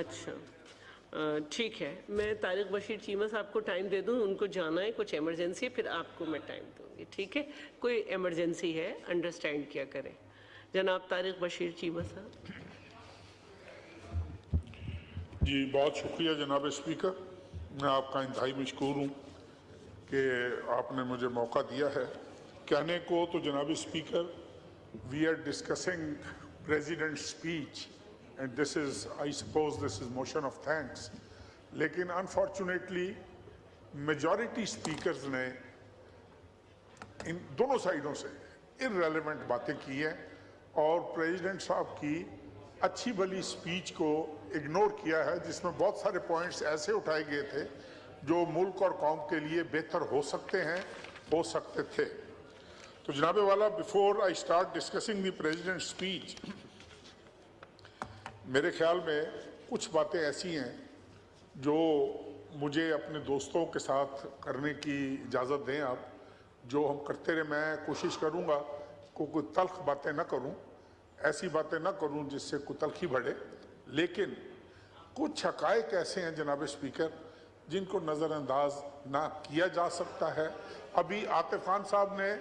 اچھا ٹھیک ہے، میں طارق بشیر چیمہ صاحب کو ٹائم دے دوں، ان کو جانا ہے، کچھ ایمرجنسی ہے، پھر آپ کو میں ٹائم دوں گی، ٹھیک ہے؟ کوئی ایمرجنسی ہے انڈرسٹینڈ کیا کریں۔ جناب طارق بشیر چیمہ صاحب۔ جی بہت شکریہ جناب اسپیکر، میں آپ کا انتہائی مشکور ہوں کہ آپ نے مجھے موقع دیا ہے کہنے کو۔ تو جناب speaker, we are discussing president speech and this is I suppose this is motion of thanks, لیکن انفارچونیٹلی میجورٹی اسپیکرز نے ان دونوں سائیڈوں سے ارریلیونٹ باتیں کی ہیں اور پریزیڈنٹ صاحب کی اچھی بھلی اسپیچ کو اگنور کیا ہے، جس میں بہت سارے پوائنٹس ایسے اٹھائے گئے تھے جو ملک اور قوم کے لیے بہتر ہو سکتے ہیں، ہو سکتے تھے۔ تو جناب والا، before I start discussing the president speech, میرے خیال میں کچھ باتیں ایسی ہیں جو مجھے اپنے دوستوں کے ساتھ کرنے کی اجازت دیں آپ، جو ہم کرتے رہے۔ میں کوشش کروں گا کہ کوئی تلخ باتیں نہ کروں، ایسی باتیں نہ کروں جس سے کوئی تلخی بڑھے، لیکن کچھ حقائق ایسے ہیں جناب اسپیکر جن کو نظر انداز نہ کیا جا سکتا ہے۔ ابھی عاطف خان صاحب نے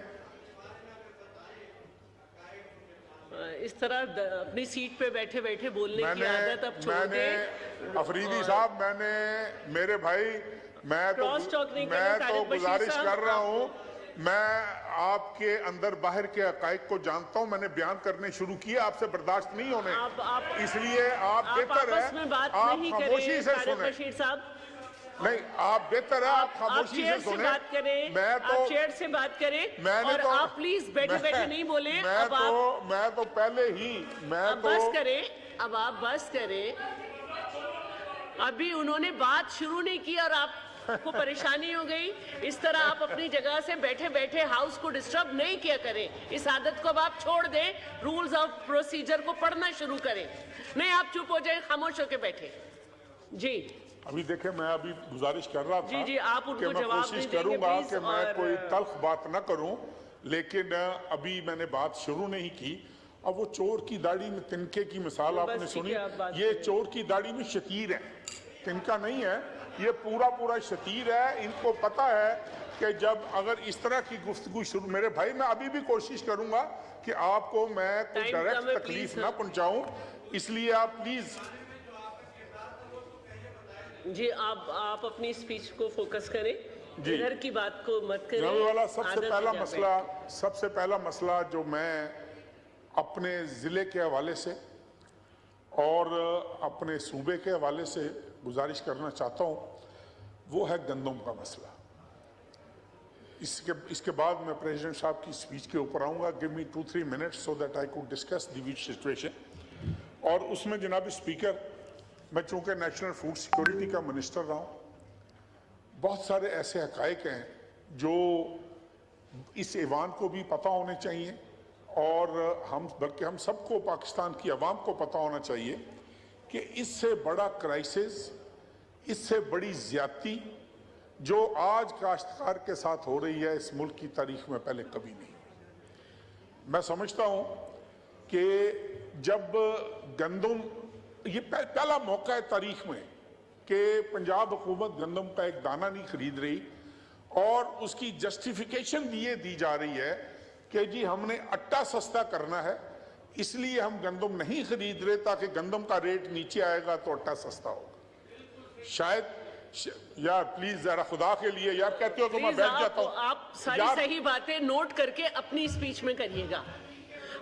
اس طرح اپنی سیٹ پہ بیٹھے بیٹھے بولنے کی عادت اب چھوڑ دیں۔ افریدی صاحب، میرے بھائی، میں تو گزارش کر رہا ہوں، میں آپ کے اندر باہر کے حقائق کو جانتا ہوں، میں نے بیان کرنے شروع کیے، آپ سے برداشت نہیں ہونے، اس لیے آپ بہتر ہے آپ خاموشی سے سنیں۔ نہیں، آپ بہتر ہے آپ خاموشی سے سنیں۔ بات کریں، آپ چیئر سے بات کریں اور آپ پلیز بیٹھے بیٹھے نہیں بولیں۔ میں تو پہلے ہی بس کریں، اب آپ بس کریں۔ ابھی انہوں نے بات شروع نہیں کی اور آپ کو پریشانی ہو گئی۔ اس طرح آپ اپنی جگہ سے بیٹھے بیٹھے ہاؤس کو ڈسٹرب نہیں کیا کریں۔ اس عادت کو اب آپ چھوڑ دیں، رولز آف پروسیجر کو پڑھنا شروع کریں۔ نہیں، آپ چپ ہو جائیں، خاموش ہو کے بیٹھے۔ جی ابھی دیکھیں، میں ابھی گزارش کر رہا تھا کہ میں کوشش کروں گا کہ میں کوئی تلخ بات نہ کروں، لیکن ابھی میں نے بات شروع نہیں کی۔ اب وہ چور کی داڑھی میں تنکے کی مثال آپ نے سنی، یہ چور کی داڑھی میں شتیر ہے، تنکا نہیں ہے، یہ پورا شتیر ہے۔ ان کو پتا ہے کہ جب اگر اس طرح کی گفتگو شروع، میرے بھائی میں ابھی بھی کوشش کروں گا کہ آپ کو میں کوئی ڈائریکٹ تکلیف نہ پہنچاؤں، اس لیے آپ پلیز جی آپ اپنی سپیچ کو فوکس کریں، ادھر کی بات کو مت کریں۔ جناب والا، سب سے پہلا مسئلہ جو میں اپنے ضلع کے حوالے سے اور اپنے صوبے کے حوالے سے گزارش کرنا چاہتا ہوں وہ ہے گندم کا مسئلہ۔ اس کے بعد میں پریزیڈنٹ صاحب کی سپیچ کے اوپر آؤں گا۔ Give me 2-3 minutes so that I could discuss the wheat situation۔ اور اس میں جناب اسپیکر، میں چونکہ نیشنل فوڈ سیکورٹی کا منسٹر رہا ہوں، بہت سارے ایسے حقائق ہیں جو اس ایوان کو بھی پتہ ہونے چاہیے اور بلکہ ہم سب کو، پاکستان کی عوام کو پتہ ہونا چاہیے کہ اس سے بڑا کرائسس، اس سے بڑی زیادتی جو آج کاشتکار کے ساتھ ہو رہی ہے اس ملک کی تاریخ میں پہلے کبھی نہیں۔ میں سمجھتا ہوں کہ جب گندم، یہ پہلا موقع ہے تاریخ میں کہ پنجاب حکومت گندم کا ایک دانہ نہیں خرید رہی اور اس کی جسٹیفیکیشن یہ دی جا رہی ہے کہ جی ہم نے اٹا سستا کرنا ہے، اس لیے ہم گندم نہیں خرید رہے تاکہ گندم کا ریٹ نیچے آئے گا تو اٹا سستا ہوگا۔ شاید یار پلیز ذرا خدا کے لیے یار، کہتے ہو تو میں بیٹھ جاتا ہوں۔ آپ ساری صحیح باتیں نوٹ کر کے اپنی سپیچ میں کریے گا۔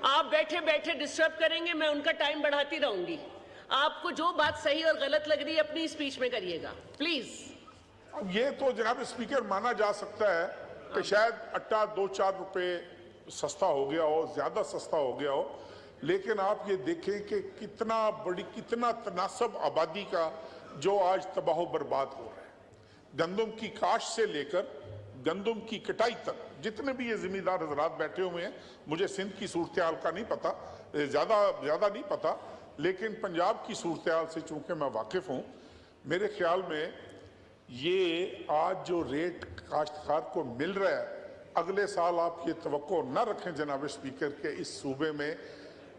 آپ بیٹھے بیٹھے ڈسٹرب کریں گے، میں ان کا ٹائم بڑھاتی رہوں گی۔ آپ کو جو بات صحیح اور غلط لگ رہی ہے اپنی سپیچ میں کریے گا پلیز۔ اب یہ تو جناب اسپیکر مانا جا سکتا ہے کہ شاید اٹا 2-4 روپے سستا ہو گیا ہو، زیادہ سستا ہو گیا ہو، لیکن آپ یہ دیکھیں کہ کتنا تناسب آبادی کا جو آج تباہ و برباد ہو رہا ہے۔ گندم کی کاشت سے لے کر گندم کی کٹائی تک، جتنے بھی یہ ذمہ دار حضرات بیٹھے ہوئے ہیں، مجھے سندھ کی صورتحال کا نہیں پتا، زیادہ نہیں پتا، لیکن پنجاب کی صورتحال سے چونکہ میں واقف ہوں، میرے خیال میں یہ آج جو ریٹ کاشتکار کو مل رہا ہے، اگلے سال آپ یہ توقع نہ رکھیں جناب اسپیکر کہ اس صوبے میں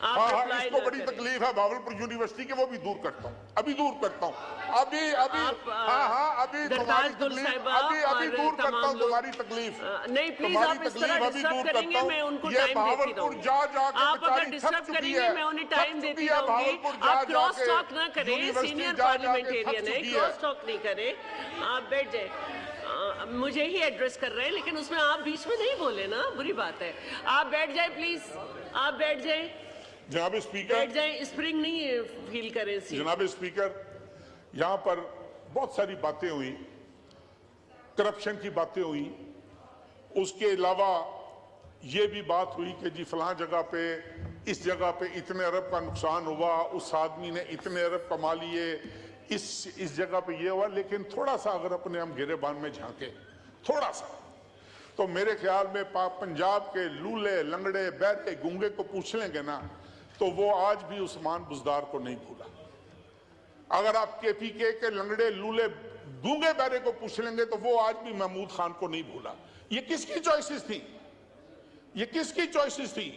آپ ہاں reply اس کو نہ بڑی کریں۔ تکلیف ہے بھاولپور یونیورسٹی کے، وہ بھی دور کرتا ہوں، ابھی دور کرتا ہوں، ابھی ابھی تمہاری درتاج گل تکلیف صاحبہ ابھی اور دور کرتا تمام ہوں، لوگ تمہاری تکلیف، نہیں پلیز تمہاری آپ اس طرح تکلیف ابھی ڈسٹرب دور کریں گے، کرتا میں ان کو ہوں۔ یہ ٹائم دیتی بھاولپور رہوں جا جا گی، کے آپ اگر بیچاری تھک ڈسٹرب کریں چکی گے ہے، میں انہیں تھک ٹائم چکی دیتی ہے رہوں گی۔ بھاولپور جا آپ جا کراس کے ٹاک نہ کریں، یونیورسٹی سینئر جا جا کے پارلیمنٹیرین تھک ہے، چکی ہے۔ کراس ٹاک نہیں کریں، آپ بیٹھ جائیں۔ مجھے ہی ایڈریس کر رہے ہیں لیکن اس میں آپ بیچ میں نہیں بولے نا، بری بات ہے۔ آپ بیٹھ جائیں پلیز، آپ بیٹھ جائیں، جناب اسپیکر، بیٹھ جائیں، اسپرنگ نہیں فیل کریں سی۔ جناب اسپیکر، یہاں پر بہت ساری باتیں ہوئی، کرپشن کی باتیں ہوئی، اس کے علاوہ یہ بھی بات ہوئی کہ جی فلاں جگہ پہ اس جگہ پہ اتنے ارب کا نقصان ہوا، اس آدمی نے اتنے ارب کما لیے، اس جگہ پہ یہ ہوا۔ لیکن تھوڑا سا اگر اپنے ہم گریبان میں جھانکیں تھوڑا سا، تو میرے خیال میں پنجاب کے لولے لنگڑے بہرے گونگے کو پوچھ لیں گے نا تو وہ آج بھی عثمان بزدار کو نہیں بھولا۔ اگر آپ کے پی کے لنگڑے لولے گونگے بہرے کو پوچھ لیں گے تو وہ آج بھی محمود خان کو نہیں بھولا۔ یہ کس کی چوائسز تھی؟ یہ کس کی چوائسز تھی؟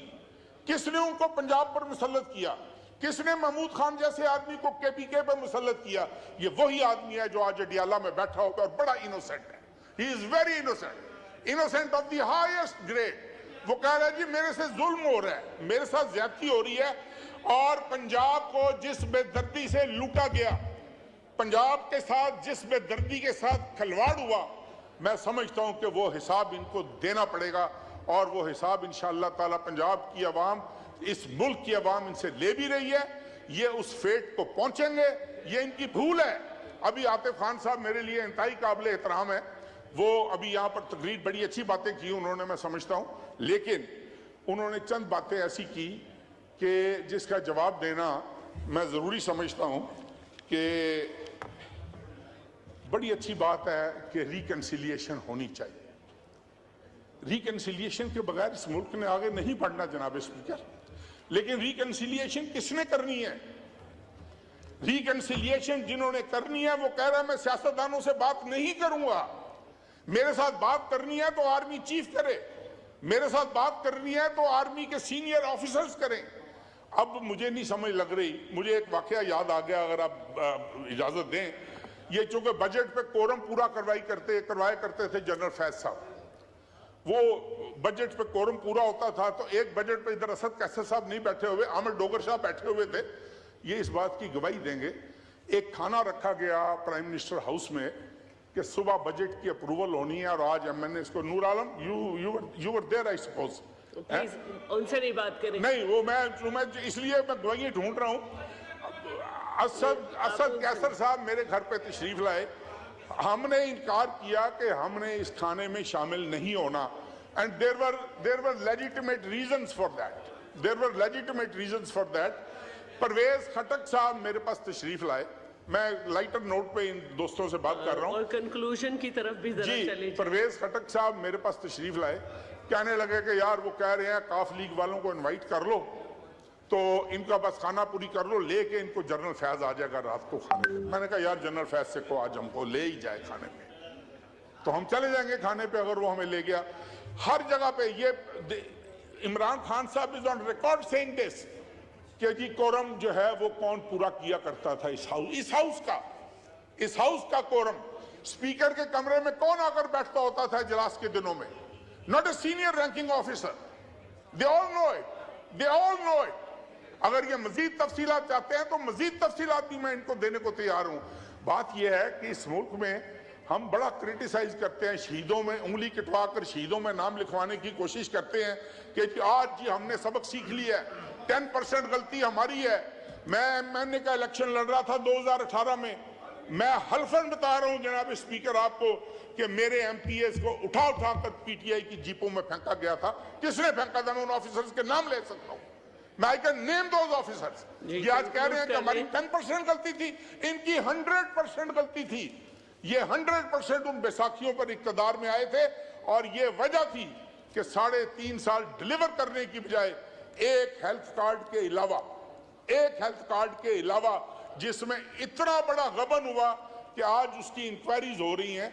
کس نے ان کو پنجاب پر مسلط کیا؟ کس نے محمود خان جیسے آدمی کو کے پی کے پر مسلط کیا؟ یہ وہی آدمی ہے جو آج اڈیالہ میں بیٹھا ہوگا اور بڑا انوسنٹ ہے۔ He is very innocent of the highest grade۔ وہ کہہ رہا ہے جی میرے سے ظلم ہو رہا ہے، میرے ساتھ زیادتی ہو رہی ہے، اور پنجاب کو جس بے دردی سے لوٹا گیا، پنجاب کے ساتھ جس بے دردی کے ساتھ کھلواڑ ہوا، میں سمجھتا ہوں کہ وہ حساب ان کو دینا پڑے گا، اور وہ حساب انشاءاللہ تعالی پنجاب کی عوام، اس ملک کی عوام ان سے لے بھی رہی ہے۔ یہ اس فیٹ کو پہنچیں گے، یہ ان کی بھول ہے۔ ابھی عاطف خان صاحب میرے لیے انتہائی قابل احترام ہے، وہ ابھی یہاں پر تقریر بڑی اچھی باتیں کی انہوں نے، میں سمجھتا ہوں، لیکن انہوں نے چند باتیں ایسی کی کہ جس کا جواب دینا میں ضروری سمجھتا ہوں کہ بڑی اچھی بات ہے کہ ریکنسیلیشن ہونی چاہیے۔ ریکنسیلیشن کے بغیر اس ملک نے آگے نہیں بڑھنا جناب اسپیکر۔ لیکن ریکنسیلیشن کس نے کرنی ہے؟ ریکنسیلیشن جنہوں نے کرنی ہے وہ کہہ رہا ہے میں سیاستدانوں سے بات نہیں کروں گا، میرے ساتھ بات کرنی ہے تو آرمی چیف کرے، میرے ساتھ بات کرنی ہے تو آرمی کے سینئر آفیسرز کریں۔ اب مجھے نہیں سمجھ لگ رہی، مجھے ایک واقعہ یاد آ گیا اگر آپ اجازت دیں۔ یہ چونکہ بجٹ پہ کورم پورا کروایا کرتے تھے جنرل فیض صاحب، وہ بجٹ پہ کورم پورا ہوتا تھا تو ایک بجٹ پہ ادھر اسد قیصر صاحب نہیں بیٹھے ہوئے، احمد ڈوگر صاحب بیٹھے ہوئے تھے، یہ اس بات کی گواہی دیں گے۔ ایک کھانا رکھا گیا پرائم منسٹر ہاؤس میں کہ صبح بجٹ کی اپروول ہونی ہے، اور آج میں نے اس کو، Noor Alam you were there I suppose, please ان سے نہیں بات کریں۔ نہیں وہ میں اس لیے میں گواہی ڈھونڈ رہا ہوں۔ اسد قیصر صاحب میرے گھر پہ تشریف لائے، ہم نے انکار کیا کہ ہم نے اس کھانے میں شامل نہیں ہونا، and there were legitimate reasons for that۔ Pervez Khattak صاحب میرے پاس تشریف لائے، میں لائٹر نوٹ پہ ان دوستوں سے بات کر رہا ہوں، اور کنکلوژن کی طرف بھی ذرا چلے جی پرویز خٹک صاحب میرے پاس تشریف لائے، کہنے لگے کہ یار وہ کہہ رہے ہیں کاف لیگ والوں کو انوائٹ کر لو تو ان کا بس کھانا پوری کر لو، لے کے ان کو جنرل فیض آ جائے گا رات کو کھانے پہ۔ میں نے کہا یار جنرل فیض سے کو آج ہم کو لے ہی جائے کھانے پہ تو ہم چلے جائیں گے کھانے پہ اگر وہ ہمیں لے گیا۔ ہر جگہ پہ یہ عمران خان صاحب از آن ریکارڈ سیئنگ دس کہ جی کورم جو ہے وہ کون پورا کیا کرتا تھا اس ہاؤس کا کورم، اسپیکر کے کمرے میں کون آ کر بیٹھتا ہوتا تھا اجلاس کے دنوں میں؟ not a senior ranking officer, they all know it۔ اگر یہ مزید تفصیلات چاہتے ہیں تو مزید تفصیلات بھی میں ان کو دینے کو تیار ہوں۔ بات یہ ہے کہ اس ملک میں ہم بڑا کرٹیسائز کرتے ہیں، شہیدوں میں انگلی کٹوا کر شہیدوں میں نام لکھوانے کی کوشش کرتے ہیں کہ آج جی ہم نے سبق سیکھ لیا ہے، 10% غلطی ہماری ہے۔ میں نے کہا الیکشن لڑ رہا تھا 2018 میں، میں حلفاً بتا رہا ہوں جناب اسپیکر آپ کو کہ میرے ایم پی ایس کو اٹھا کر پی ٹی آئی کی جیپوں میں پھینکا گیا تھا۔ کس نے پھینکا تھا؟ میں ان آفیسرز کے نام لے سکتا ہوں، میں I can name those officers۔ یہ آج کہہ رہے ہیں کہ ہماری 10% غلطی تھی، ان کی 100% غلطی تھی۔ یہ 100% ان بیساکھیوں پر اقتدار میں آئے تھے، اور یہ وجہ تھی کہ 3.5 سال ڈیلیور کرنے کی بجائے ایک ہیلتھ کارڈ کے علاوہ جس میں اتنا بڑا غبن ہوا کہ آج اس کی انکوائریز ہو رہی ہیں۔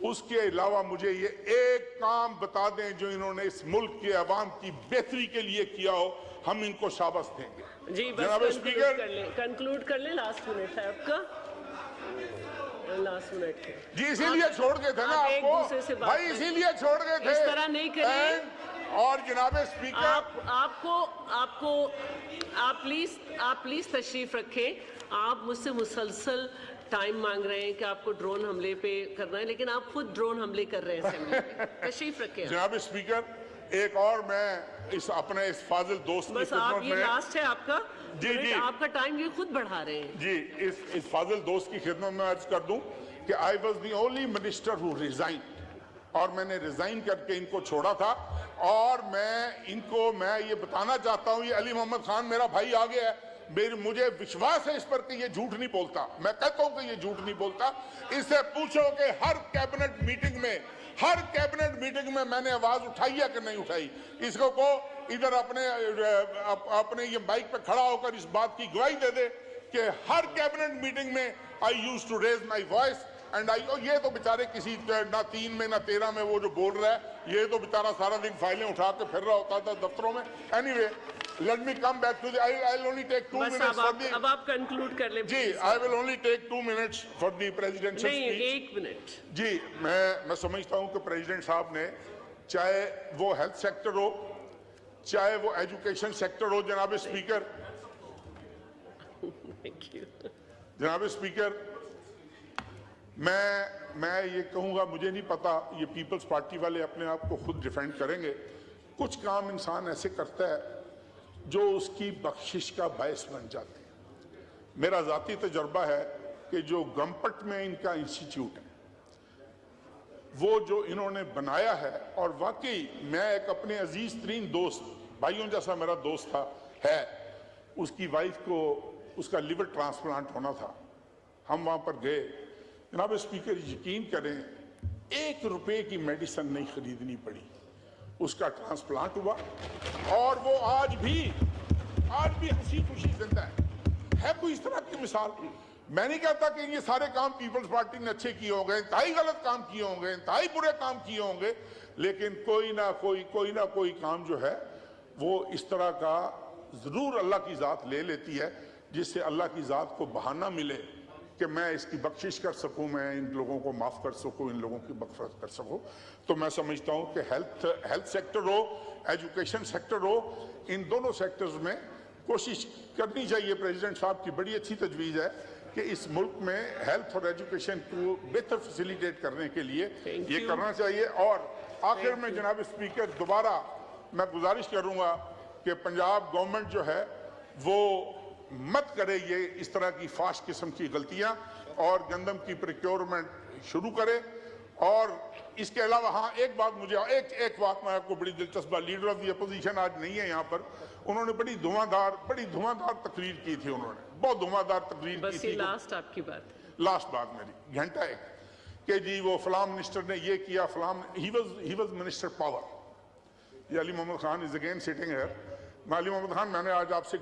اس کے علاوہ مجھے یہ ایک کام بتا دیں جو انہوں نے اس ملک کے عوام کی بہتری کے لیے کیا ہو، ہم ان کو شاباش دیں گے۔ جی جناب بس اسپیکر، کنکلوڈ کر لیں، لاسٹ منٹ ہے آپ کا، لاسٹ منٹ ہے جی اسی لیے چھوڑ گئے تھے نا آپ آپ ایک کو دوسرے سے بات بھائی، کریں۔ اسی لیے چھوڑ گئے تھے اس طرح نہیں کریے۔ اور جناب اسپیکر، آپ پلیز تشریف رکھیں۔ آپ مجھ سے مسلسل ٹائم مانگ رہے ہیں کہ آپ کو ڈرون حملے پہ کرنا ہے، لیکن آپ خود ڈرون حملے کر رہے ہیں اسمبلی میں۔ تشریف رکھیں۔ جناب اسپیکر، ایک اور میں اپنے اس فاضل دوست کی بس آپ خدمت یہ میں، لاسٹ ہے آپ کا، جی آپ کا ٹائم یہ خود بڑھا رہے ہیں۔ جی اس فاضل دوست کی خدمت میں عرض کر دوں کہ I was the only minister who resigned، اور میں نے ریزائن کر کے ان کو چھوڑا تھا، اور میں یہ بتانا چاہتا ہوں، یہ علی محمد خان میرا بھائی آ گیا ہے، مجھے وشواس ہے اس پر کہ یہ جھوٹ نہیں بولتا، میں کہتا ہوں کہ یہ جھوٹ نہیں بولتا۔ اس سے پوچھو کہ ہر کیبنٹ میٹنگ میں میں نے آواز اٹھائی ہے کہ نہیں اٹھائی؟ اس کو ادھر اپنے یہ بائک پہ کھڑا ہو کر اس بات کی گواہی دے دے کہ ہر کیبنٹ میٹنگ میں I used to raise my voice and یہ تو بیچارے کسی نہ 3 میں نہ 13 میں وہ جو بول رہا ہے، یہ تو بیچارہ سارا دن فائلیں اٹھا کے پھر رہا ہوتا تھا دفتروں میں۔ Anyway, let me come back to I'll only take 2 minutes for the... اب آپ کنکلوڈ کر لیں۔ جی I will only take 2 minutes for the presidential نہیں، speech۔ 1 منٹ۔ جی میں سمجھتا ہوں کہ پریزیڈنٹ صاحب نے، چاہے وہ ہیلتھ سیکٹر ہو، چاہے وہ ایجوکیشن سیکٹر ہو، جناب اسپیکر، جناب اسپیکر، میں یہ کہوں گا، مجھے نہیں پتا، یہ پیپلز پارٹی والے اپنے آپ کو خود ڈیفینڈ کریں گے، کچھ کام انسان ایسے کرتا ہے جو اس کی بخشش کا باعث بن جاتے ہیں۔ میرا ذاتی تجربہ ہے کہ جو گمپٹ میں ان کا انسٹیٹیوٹ ہے، وہ جو انہوں نے بنایا ہے، اور واقعی میں ایک اپنے عزیز ترین دوست، بھائیوں جیسا میرا دوست ہے، اس کی وائف کو اس کا لیور ٹرانسپلانٹ ہونا تھا، ہم وہاں پر گئے۔ جناب اسپیکر، یقین کریں 1 روپے کی میڈیسن نہیں خریدنی پڑی، اس کا ٹرانسپلانٹ ہوا، اور وہ آج بھی ہنسی خوشی زندہ ہے کوئی اس طرح کی مثال؟ میں نہیں کہتا کہ یہ سارے کام پیپلز پارٹی نے اچھے کیے ہوں گے، انتہائی غلط کام کیے ہوں گے، انتہائی برے کام کیے ہوں گے، لیکن کوئی نہ کوئی کام جو ہے وہ اس طرح کا ضرور اللہ کی ذات لے لیتی ہے، جس سے اللہ کی ذات کو بہانہ ملے کہ میں اس کی بخشش کر سکوں، میں ان لوگوں کو معاف کر سکوں، ان لوگوں کی مغفرت کر سکوں۔ تو میں سمجھتا ہوں کہ ہیلتھ سیکٹر ہو، ایجوکیشن سیکٹر ہو، ان دونوں سیکٹرز میں کوشش کرنی چاہیے۔ پریزیڈنٹ صاحب کی بڑی اچھی تجویز ہے کہ اس ملک میں ہیلتھ اور ایجوکیشن کو بہتر فیسیلیٹیٹ کرنے کے لیے یہ کرنا چاہیے۔ اور آخر میں جناب اسپیکر، دوبارہ میں گزارش کروں گا کہ پنجاب گورنمنٹ جو ہے وہ مت کرے یہ اس طرح کی فاش قسم کی غلطیاں، اور گندم کی پریکیورمنٹ شروع کرے۔ اور اس کے علاوہ ہاں ایک بات میں آپ کو بڑی دلچسپ، لیڈر آف دی اپوزیشن آج نہیں ہے یہاں پر، انہوں نے بڑی دھواں تقریر کی تھی، انہوں نے بہت دھواں تقریر کی بس تھی۔ یہ لاسٹ آپ کی بات، لاسٹ بات میری، گھنٹہ ایک، کہ جی وہ فلاں منسٹر نے یہ کیا، فلاں ہی واز منسٹر پاور۔ یہ Ali Muhammad Khan is again sitting here. Ali Muhammad Khan, میں نے آج آپ سے